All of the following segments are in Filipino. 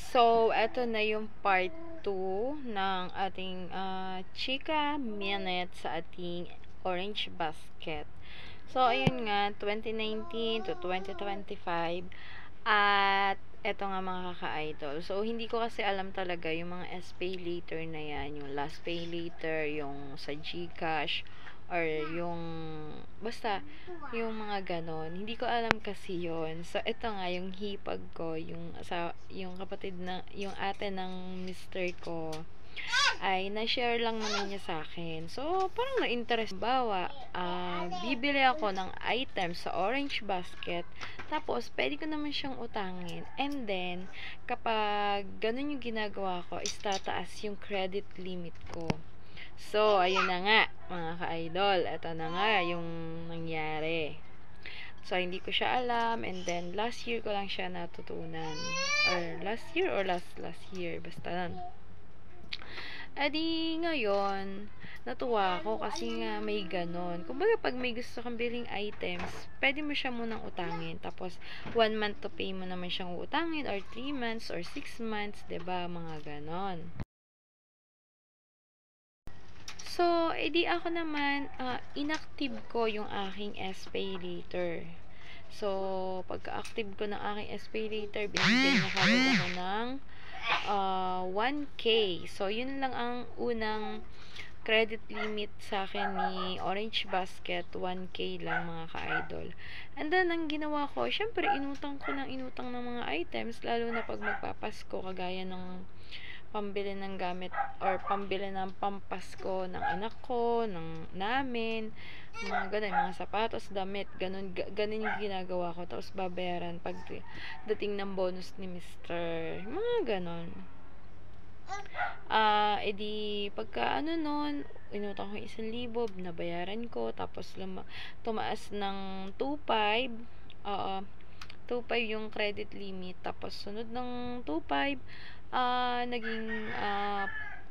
So, eto na yung part 2 ng ating chika minute sa ating orange basket. So, ayun nga, 2019 to 2025. At eto nga mga kaka-idol. So, hindi ko kasi alam talaga yung mga S-Pay later na yan. Yung last pay later, yung sa GCash, or yung basta yung mga ganon. Hindi ko alam kasi yon. So ito nga yung hipag ko, yung kapatid na yung ate ng mister ko ay na-share lang naman niya sa akin. So parang na-interest. Bawa, bibili ako ng item sa orange basket, tapos pwede ko naman siyang utangin. And then kapag ganun yung ginagawa ko, is tataas yung credit limit ko. So, ayun na nga, mga ka-idol. Ito na nga yung nangyari. So, hindi ko siya alam. And then, last year ko lang siya natutunan. Or, last year or last year. Basta nun. Edi, ngayon, natuwa ako kasi nga may ganon. Kumbaga, pag may gusto kang biling items, pwede mo siya munang utangin. Tapos, 1 month to pay mo naman siyang utangin, or 3 months, or 6 months, 'di ba? Mga ganon. So, edi ako naman, inactive ko yung aking S-Pay later. So, pagka-active ko ng aking S-Pay later, binigyan niya kagad ako ng 1K. So, yun lang ang unang credit limit sa akin ni Orange Basket. 1K lang, mga ka-idol. And then, ang ginawa ko, syempre, inutang ng mga items, lalo na pag magpapasko, kagaya ng pambili ng gamit or pambili ng pampasko ng anak ko, ng namin, mga ganun, mga sapatos, damit, ganun yung ginagawa ko. Tapos babayaran pag dating ng bonus ni Mr. Mga ganun. Edi pagka ano nun, inutang ko 1,000, nabayaran ko, tapos tumaas ng 2,500. Oo, 2,500 yung credit limit. Tapos sunod ng 2,500, naging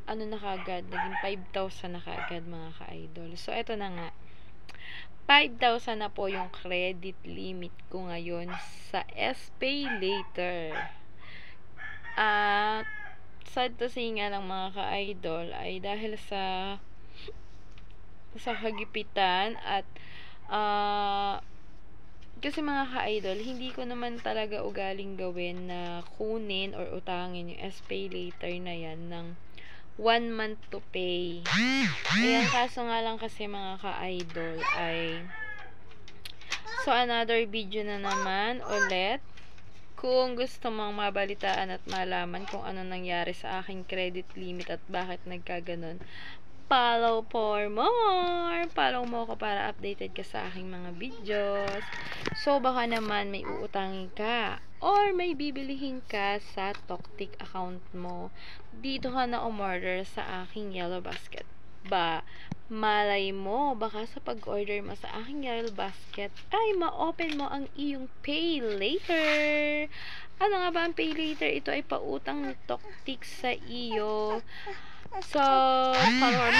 ano na kagad, naging 5,000 na kagad, mga ka-idol. So eto na nga, 5,000 na po yung credit limit ko ngayon sa S-Pay later. At sad to say nga lang, mga ka-idol, ay dahil sa kagipitan at kasi mga ka-idol, hindi ko naman talaga ugaling gawin na kunin or utangin yung S-Pay later na yan ng 1 month to pay. Ayan, kaso nga lang kasi, mga ka-idol, ay so another video na naman ulit. Kung gusto mong mabalitaan at malaman kung ano nangyari sa aking credit limit at bakit nagkaganon, follow for more! Follow mo ako para updated ka sa aking mga videos. So, baka naman may uutangin ka or may bibilihin ka sa Toktik account mo. Dito ka na umorder sa aking Yellow Basket. Malay mo, baka sa pag-order mo sa aking Yellow Basket ay ma-open mo ang iyong pay later. Ano nga ba ang pay later? Ito ay pautang ni Toktik sa iyo. So, follow